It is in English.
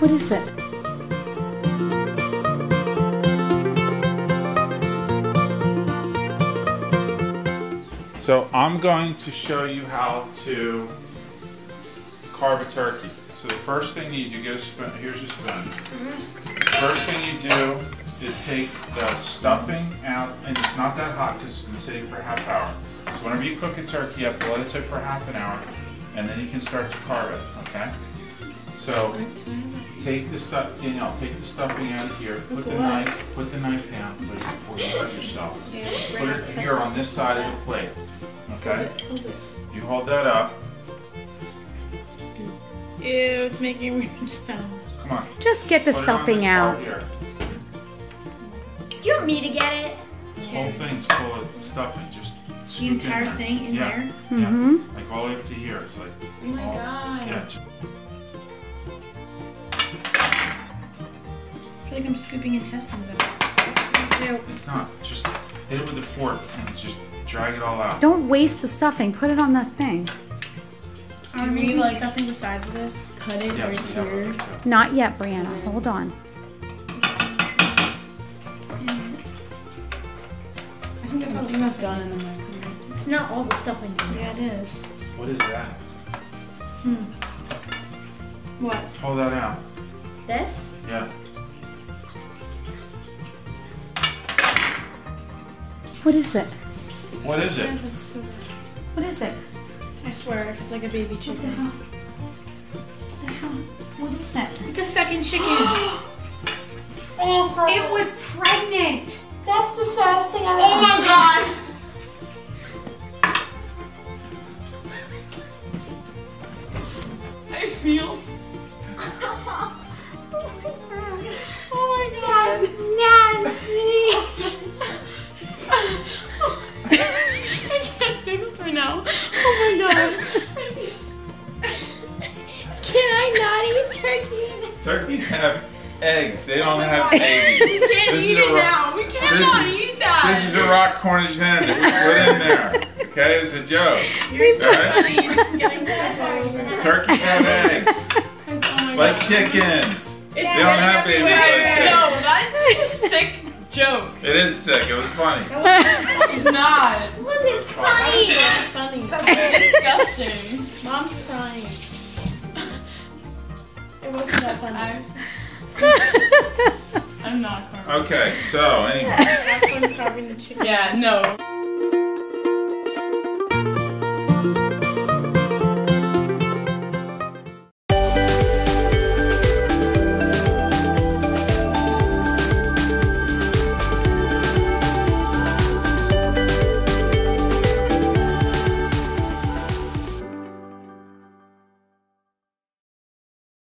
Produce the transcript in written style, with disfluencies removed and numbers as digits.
What is it? So I'm going to show you how to carve a turkey. So the first thing you get a spoon. Here's your spoon. First thing you do is take the stuffing out, and it's not that hot because it's been sitting for a half hour. So whenever you cook a turkey, you have to let it sit for a half an hour, and then you can start to carve it. Okay? So take the Danielle, take the stuffing out of here. Put the knife down, please, before you hurt yourself. Put it here on this side of the plate. Okay? You hold that up. Ew, it's making weird sounds. Come on. Just get the stuffing out. Do you want me to get it? This whole thing's full of stuffing. Just The entire thing in there? Mm-hmm. Yeah. Like all the way up to here. It's like. Oh my god. Yeah. I feel like I'm scooping intestines out. It's not. Just hit it with a fork and just drag it all out. Don't waste the stuffing. Put it on that thing. Are we like stuffing besides this? Cut it Yeah, right we have here. others, too. Not yet, Brianna. Hold on. I think that's all the stuff done in the microwave. It's not all the stuffing. Yeah, it is. What is that? What? Hold that out. This? Yeah. What is it? What is it? What is it? I swear, if it's like a baby What the chicken. hell? What the hell? What is that? It's a second chicken. It was pregnant. That's the saddest thing I've ever. Oh my god. I feel. Oh my god. That's nasty. I can't do this right now. Oh my god. Can I not eat turkey? Turkeys have eggs. They don't have babies. We can't eat it now. We cannot eat that. This is a rock Cornish hen that we put in there. Okay, it's a joke. You're so Alright? funny. You're just getting stuff all over. Turkeys have eggs. Oh my Like god. chickens. They It's don't have babies like chickens. No, that's just a sick joke. It is sick. It was funny. It's not. It wasn't funny. Funny. That's disgusting. Mom's crying. It wasn't that funny. I'm not carving. Okay, so anyway. Have fun carving the chicken. Yeah, no.